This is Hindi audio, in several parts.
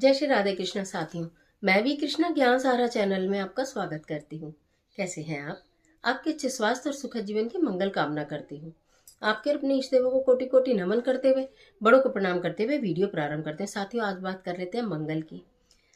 जय श्री राधे कृष्ण साथियों। मैं भी कृष्णा ज्ञान सहारा चैनल में आपका स्वागत करती हूँ। कैसे हैं आप? आपके अच्छे स्वास्थ्य और सुखद जीवन की मंगल कामना करती हूँ। आपके अपने इष्ट देवों को कोटि कोटि नमन करते हुए, बड़ों को प्रणाम करते हुए वीडियो प्रारंभ करते हैं। साथियों, आज बात कर लेते हैं मंगल की।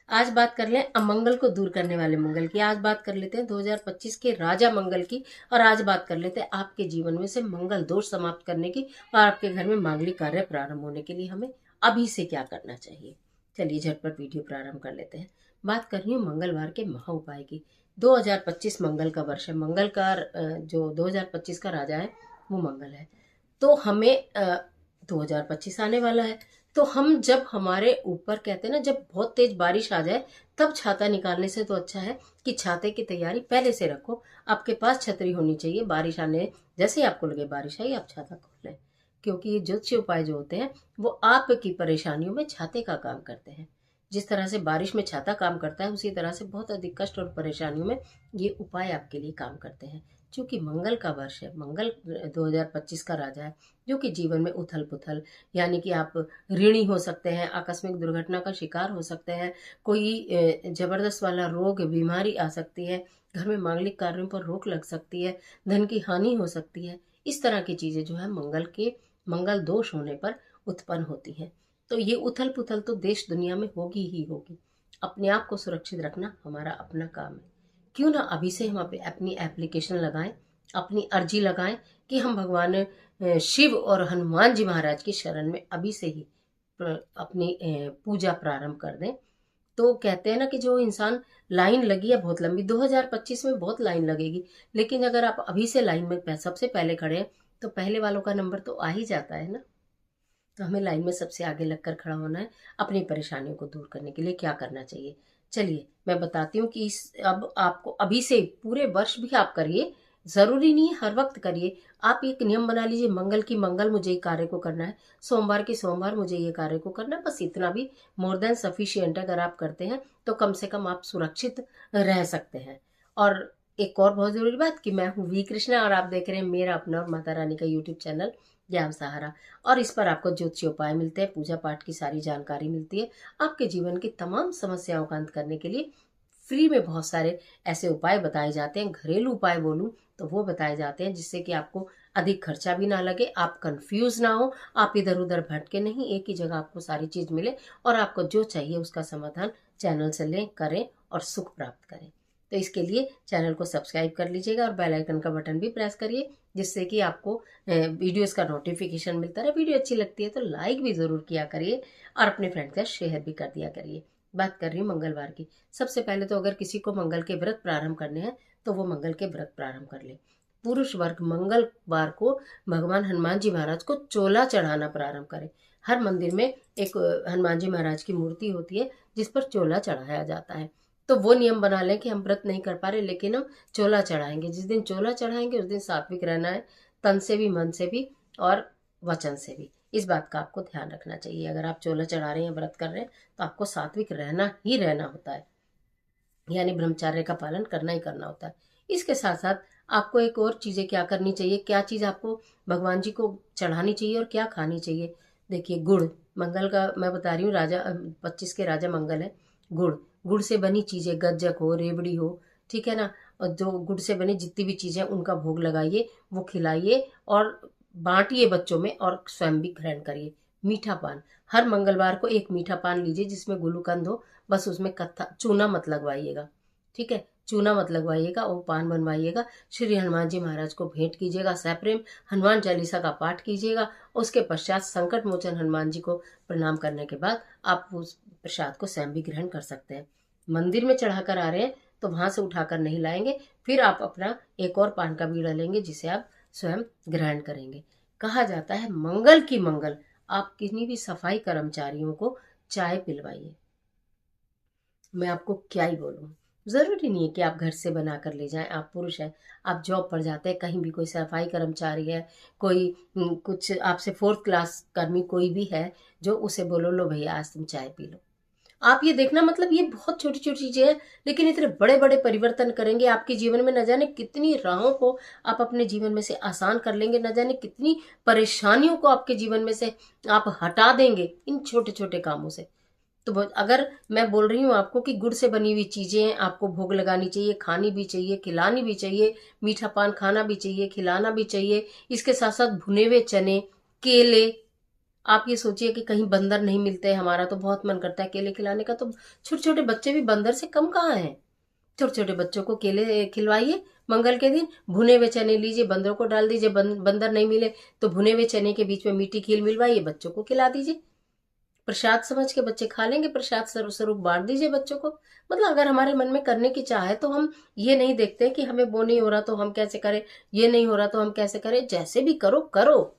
आज बात कर लें अमंगल को दूर करने वाले मंगल की। आज बात कर लेते हैं 2025 के राजा मंगल की। और आज बात कर लेते हैं आपके जीवन में से मंगल दोष समाप्त करने की और आपके घर में मांगलिक कार्य प्रारंभ होने के लिए हमें अभी से क्या करना चाहिए। चलिए झटपट वीडियो प्रारंभ कर लेते हैं। बात कर रही हूँ मंगलवार के महा उपाय की। 2025 मंगल का वर्ष है। मंगल का जो 2025 का राजा है वो मंगल है। तो हमें 2025 आने वाला है। तो हम जब हमारे ऊपर कहते हैं ना, जब बहुत तेज बारिश आ जाए तब छाता निकालने से तो अच्छा है कि छाते की तैयारी पहले से रखो। आपके पास छतरी होनी चाहिए। बारिश आने जैसे ही आपको लगे बारिश आई, आप छाता खोल लें, क्योंकि ये ज्योतिषीय उपाय जो होते हैं वो आपकी परेशानियों में छाते का काम करते हैं। जिस तरह से बारिश में छाता काम करता है, उसी तरह से बहुत अधिक कष्ट और परेशानियों में ये उपाय आपके लिए काम करते हैं। क्योंकि मंगल का वर्ष है, मंगल 2025 का राजा है, जो कि जीवन में उथल पुथल, यानी कि आप ऋणी हो सकते हैं, आकस्मिक दुर्घटना का शिकार हो सकते हैं, कोई जबरदस्त वाला रोग बीमारी आ सकती है, घर में मांगलिक कार्यों पर रोक लग सकती है, धन की हानि हो सकती है। इस तरह की चीजें जो है मंगल दोष होने पर उत्पन्न होती हैं। तो ये उथल पुथल तो देश दुनिया में होगी ही होगी। अपने आप को सुरक्षित रखना हमारा अपना काम है। क्यों ना अभी से हम अपनी एप्लीकेशन लगाएं, अपनी अर्जी लगाएं कि हम भगवान शिव और हनुमान जी महाराज की शरण में अभी से ही अपनी पूजा प्रारंभ कर दें। तो कहते हैं ना कि जो इंसान, लाइन लगी है बहुत लंबी, 2025 में बहुत लाइन लगेगी, लेकिन अगर आप अभी से लाइन में सबसे पहले खड़े हैं तो पहले वालों का नंबर तो आ ही जाता है ना। तो हमें लाइन में सबसे आगे लगकर खड़ा होना है। अपनी परेशानियों को दूर करने के लिए क्या करना चाहिए, चलिए मैं बताती हूँ कि अब आपको अभी से पूरे वर्ष भी आप करिए, जरूरी नहीं है हर वक्त करिए। आप एक नियम बना लीजिए, मंगल की मंगल मुझे ये कार्य को करना है, सोमवार की सोमवार मुझे ये कार्य को करना है। बस इतना भी मोर देन सफिशियंट। अगर आप करते हैं तो कम से कम आप सुरक्षित रह सकते हैं। और एक और बहुत जरूरी बात कि मैं हूँ वी कृष्णा और आप देख रहे हैं मेरा अपना और माता रानी का यूट्यूब चैनल ज्ञान सहारा। और इस पर आपको ज्योतिषीय उपाय मिलते हैं, पूजा पाठ की सारी जानकारी मिलती है। आपके जीवन की तमाम समस्याओं का अंत करने के लिए फ्री में बहुत सारे ऐसे उपाय बताए जाते हैं। घरेलू उपाय बोलूं तो वो बताए जाते हैं, जिससे कि आपको अधिक खर्चा भी ना लगे, आप कंफ्यूज ना हो, आप इधर उधर भटके नहीं, एक ही जगह आपको सारी चीज मिले और आपको जो चाहिए उसका समाधान चैनल से लें, करें और सुख प्राप्त करें। तो इसके लिए चैनल को सब्सक्राइब कर लीजिएगा और बेल आइकन का बटन भी प्रेस करिए, जिससे कि आपको वीडियोस का नोटिफिकेशन मिलता रहे। वीडियो अच्छी लगती है तो लाइक भी जरूर किया करिए और अपने फ्रेंड के साथ शेयर भी कर दिया करिए। बात कर रही हूँ मंगलवार की। सबसे पहले तो अगर किसी को मंगल के व्रत प्रारंभ करने हैं तो वो मंगल के व्रत प्रारंभ कर ले। पुरुष वर्ग मंगलवार को भगवान हनुमान जी महाराज को चोला चढ़ाना प्रारंभ करें। हर मंदिर में एक हनुमान जी महाराज की मूर्ति होती है जिस पर चोला चढ़ाया जाता है। तो वो नियम बना लें कि हम व्रत नहीं कर पा रहे लेकिन हम चोला चढ़ाएंगे। जिस दिन चोला चढ़ाएंगे उस दिन सात्विक रहना है, तन से भी, मन से भी और वचन से भी। इस बात का आपको ध्यान रखना चाहिए। अगर आप चोला चढ़ा रहे हैं, व्रत कर रहे हैं, तो आपको सात्विक रहना ही रहना होता है, यानी ब्रह्मचर्य का पालन करना ही करना होता है। इसके साथ साथ आपको एक और चीजें क्या करनी चाहिए, क्या चीज आपको भगवान जी को चढ़ानी चाहिए और क्या खानी चाहिए। देखिए, गुड़, मंगल का मैं बता रही हूँ, राजा 25 के राजा मंगल है। गुड़ से बनी चीजें, गज्जक हो, रेवड़ी हो, ठीक है ना, और जो गुड़ से बनी जितनी भी चीजें उनका भोग लगाइए, वो खिलाइए और बांटिए बच्चों में और स्वयं भी ग्रहण करिए। मीठा पान, हर मंगलवार को एक मीठा पान लीजिए जिसमें गुलूकंद हो, बस उसमें कत्था चूना मत लगवाइएगा, ठीक है, चूना मत लगवाइएगा, वो पान बनवाइएगा। श्री हनुमान जी महाराज को भेंट कीजिएगा सप्रेम, हनुमान चालीसा का पाठ कीजिएगा। उसके पश्चात संकट मोचन हनुमान जी को प्रणाम करने के बाद आप उस प्रसाद को स्वयं भी ग्रहण कर सकते हैं। मंदिर में चढ़ाकर आ रहे हैं तो वहां से उठाकर नहीं लाएंगे, फिर आप अपना एक और पान का बीड़ा लेंगे जिसे आप स्वयं ग्रहण करेंगे। कहा जाता है मंगल की मंगल आप किन्हीं भी सफाई कर्मचारियों को चाय पिलवाइए। मैं आपको क्या ही बोलूं, जरूरी नहीं है कि आप घर से बना कर ले जाएं। आप पुरुष हैं, आप जॉब पर जाते हैं, कहीं भी कोई सफाई कर्मचारी है, कोई कुछ आपसे फोर्थ क्लास कर्मी कोई भी है, जो उसे बोलो लो भैया आज तुम चाय पी लो। आप ये देखना, मतलब ये बहुत छोटी छोटी चीजें हैं लेकिन इतने बड़े बड़े परिवर्तन करेंगे आपके जीवन में। न जाने कितनी राहों को आप अपने जीवन में से आसान कर लेंगे, न जाने कितनी परेशानियों को आपके जीवन में से आप हटा देंगे इन छोटे छोटे कामों से। तो अगर मैं बोल रही हूँ आपको कि गुड़ से बनी हुई चीजें आपको भोग लगानी चाहिए, खानी भी चाहिए, खिलानी भी चाहिए, मीठा पान खाना भी चाहिए, खिलाना भी चाहिए। इसके साथ साथ भुने हुए चने, केले। आप ये सोचिए कि कहीं बंदर नहीं मिलते, हमारा तो बहुत मन करता है केले खिलाने का, तो छोटे छोटे बच्चे भी बंदर से कम कहाँ हैं। छोटे छोटे बच्चों को केले खिलवाइए, मंगल के दिन भुने हुए चने लीजिए, बंदरों को डाल दीजिए, बंदर नहीं मिले तो भुने हुए चने के बीच में मीठी खीर मिलवाइए, बच्चों को खिला दीजिए। प्रसाद समझ के बच्चे खा लेंगे, प्रसाद स्वरूप बांट दीजिए बच्चों को। मतलब अगर हमारे मन में करने की चाह है तो हम ये नहीं देखते कि हमें वो नहीं हो रहा तो हम कैसे करें, ये नहीं हो रहा तो हम कैसे करें। जैसे भी करो करो,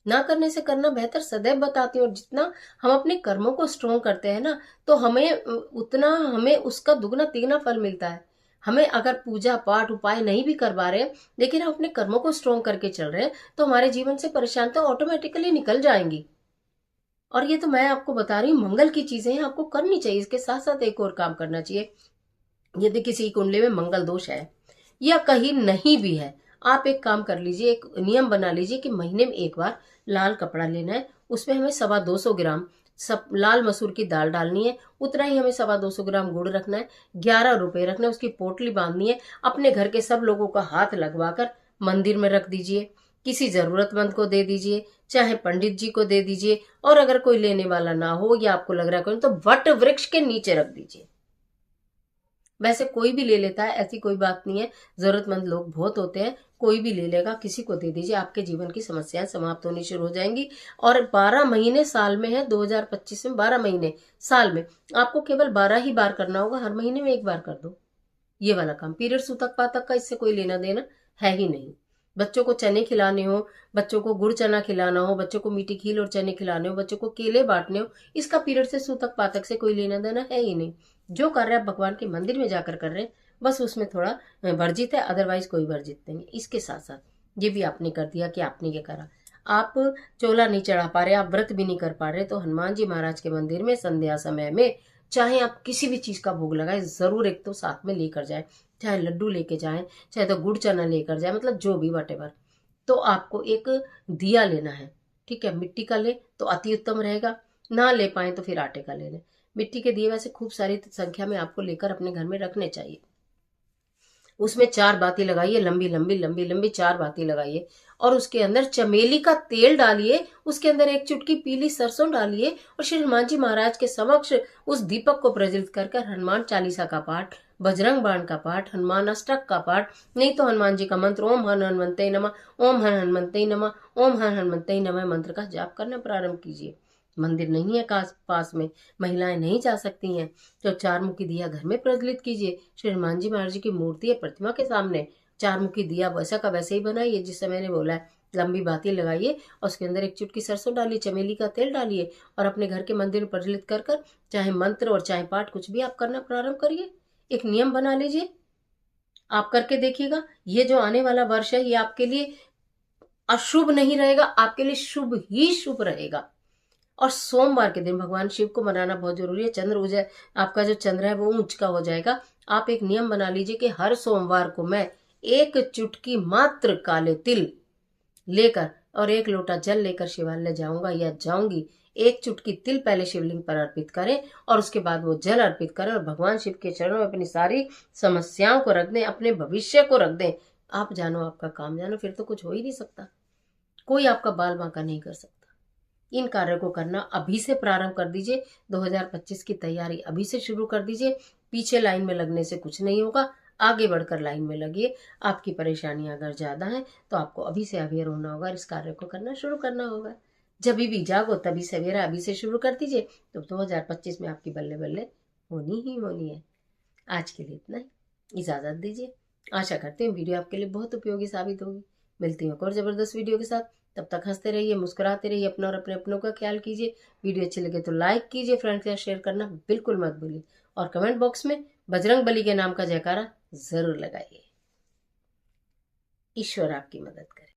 ना करने से करना बेहतर सदैव बताती हूँ। और जितना हम अपने कर्मों को स्ट्रोंग करते हैं ना, तो हमें उतना हमें उसका दुगना तिगना फल मिलता है। हमें अगर पूजा पाठ उपाय नहीं भी कर पा रहे, लेकिन हम अपने कर्मों को स्ट्रोंग करके चल रहे हैं, तो हमारे जीवन से परेशानियां ऑटोमेटिकली निकल जाएंगी। और ये तो मैं आपको बता रही हूँ, मंगल की चीजें हैं, आपको करनी चाहिए। इसके साथ साथ एक और काम करना चाहिए। यदि किसी की कुंडली में मंगल दोष है या कहीं नहीं भी है, आप एक काम कर लीजिए, एक नियम बना लीजिए कि महीने में एक बार लाल कपड़ा लेना है। उसमें हमें 225 ग्राम सब लाल मसूर की दाल डालनी है। उतना ही हमें 225 ग्राम गुड़ रखना है। 11 रुपए रखना है। उसकी पोटली बांधनी है। अपने घर के सब लोगों का हाथ लगवाकर मंदिर में रख दीजिए। किसी जरूरतमंद को दे दीजिए, चाहे पंडित जी को दे दीजिए। और अगर कोई लेने वाला ना हो या आपको लग रहा है कोई, तो वट वृक्ष के नीचे रख दीजिए। वैसे कोई भी ले लेता है, ऐसी कोई बात नहीं है। जरूरतमंद लोग बहुत होते हैं, कोई भी ले लेगा, किसी को दे दीजिए। आपके जीवन की समस्याएं समाप्त होनी शुरू हो जाएंगी। और 12 महीने साल में है, 2025 में 12 महीने साल में, आपको केवल 12 ही बार करना होगा। हर महीने में एक बार कर दो ये वाला काम। पीरियड सूतक पातक का इससे कोई लेना देना है ही नहीं। बच्चों को चने खिलाने हो, बच्चों को गुड़ चना खिलाना हो, बच्चों को मीठी खीर और चने खिलाने हो, बच्चों को केले बांटने हो, इसका पीरियड से सूतक पातक से कोई लेना देना है ही नहीं। जो कर रहे हैं भगवान के मंदिर में जाकर कर रहे हैं, बस उसमें थोड़ा वर्जित है, अदरवाइज कोई वर्जित नहीं है। इसके साथ साथ ये भी आपने कर दिया कि आपने ये करा, आप चोला नहीं चढ़ा पा रहे, आप व्रत भी नहीं कर पा रहे, तो हनुमान जी महाराज के मंदिर में संध्या समय में चाहे आप किसी भी चीज का भोग लगाए, जरूर एक तो साथ में लेकर जाए। चाहे लड्डू लेके जाएं, चाहे तो गुड़ चना लेकर जाए, मतलब जो भी वटेवर। तो आपको एक दिया लेना है, ठीक है। मिट्टी का ले तो अति उत्तम रहेगा, ना ले पाए तो फिर आटे का ले लें। मिट्टी के दिए वैसे खूब सारी संख्या में आपको लेकर अपने घर में रखने चाहिए। उसमें 4 बाती लगाइए, लंबी लंबी लंबी लंबी 4 बाती लगाइए। और उसके अंदर चमेली का तेल डालिए, उसके अंदर एक चुटकी पीली सरसों डालिए, और श्री हनुमान जी महाराज के समक्ष उस दीपक को प्रज्वलित कर हनुमान चालीसा का पाठ, बजरंग बाण का पाठ, हनुमान अष्टक का पाठ, नहीं तो हनुमान जी का मंत्र ओम हन हनुमंते नमः, ओम हन हनुमंते नमः, ओम हन हनुमंते नमः मंत्र का जाप करना प्रारंभ कीजिए। मंदिर नहीं है पास में, महिलाएं नहीं जा सकती हैं, तो 4 मुखी दिया घर में प्रज्वलित कीजिए। श्री हनुमान जी महाराज की मूर्ति है प्रतिमा के सामने, 4 मुखी दिया वैसा का वैसे ही बनाइए जिससे मैंने बोला है। लंबी बाती लगाइए और उसके अंदर एक चुटकी सरसों डालिए, चमेली का तेल डालिए, और अपने घर के मंदिर में प्रज्वलित कर चाहे मंत्र और चाहे पाठ कुछ भी आप करना प्रारंभ करिए। एक नियम बना लीजिए, आप करके देखिएगा। ये जो आने वाला वर्ष है ये आपके लिए अशुभ नहीं रहेगा, आपके लिए शुभ ही शुभ रहेगा। और सोमवार के दिन भगवान शिव को मनाना बहुत जरूरी है। चंद्र उदय, आपका जो चंद्र है वो ऊंच का हो जाएगा। आप एक नियम बना लीजिए कि हर सोमवार को मैं एक चुटकी मात्र काले तिल लेकर और 1 लोटा जल लेकर शिवालय जाऊंगा या जाऊंगी। एक चुटकी तिल पहले शिवलिंग पर अर्पित करें और उसके बाद वो जल अर्पित करें और भगवान शिव के चरणों में अपनी सारी समस्याओं को रख दें, अपने भविष्य को रख दें। आप जानो आपका काम जानो, फिर तो कुछ हो ही नहीं सकता। कोई आपका बाल बांका नहीं कर सकता। इन कार्यों को करना अभी से प्रारंभ कर दीजिए। 2025 की तैयारी अभी से शुरू कर दीजिए। पीछे लाइन में लगने से कुछ नहीं होगा, आगे बढ़कर लाइन में लगिए। आपकी परेशानियां अगर ज्यादा हैं तो आपको अभी से अवेयर होना होगा, इस कार्य को करना शुरू करना होगा। जब भी जागो तभी सवेरा अभी से शुरू कर दीजिए, तो 2025 में आपकी बल्ले बल्ले होनी ही होनी है। आज के लिए इतना ही, इजाजत दीजिए। आशा करते हैं वीडियो आपके लिए बहुत उपयोगी साबित होगी। मिलती हूँ और जबरदस्त वीडियो के साथ। तब तक हंसते रहिए, मुस्कुराते रहिए, अपना और अपने अपनों का ख्याल कीजिए। वीडियो अच्छी लगे तो लाइक कीजिए, फ्रेंड्स के साथ शेयर करना बिल्कुल मत भूलिए, और कमेंट बॉक्स में बजरंग बली के नाम का जयकारा जरूर लगाइए। ईश्वर आपकी मदद करे।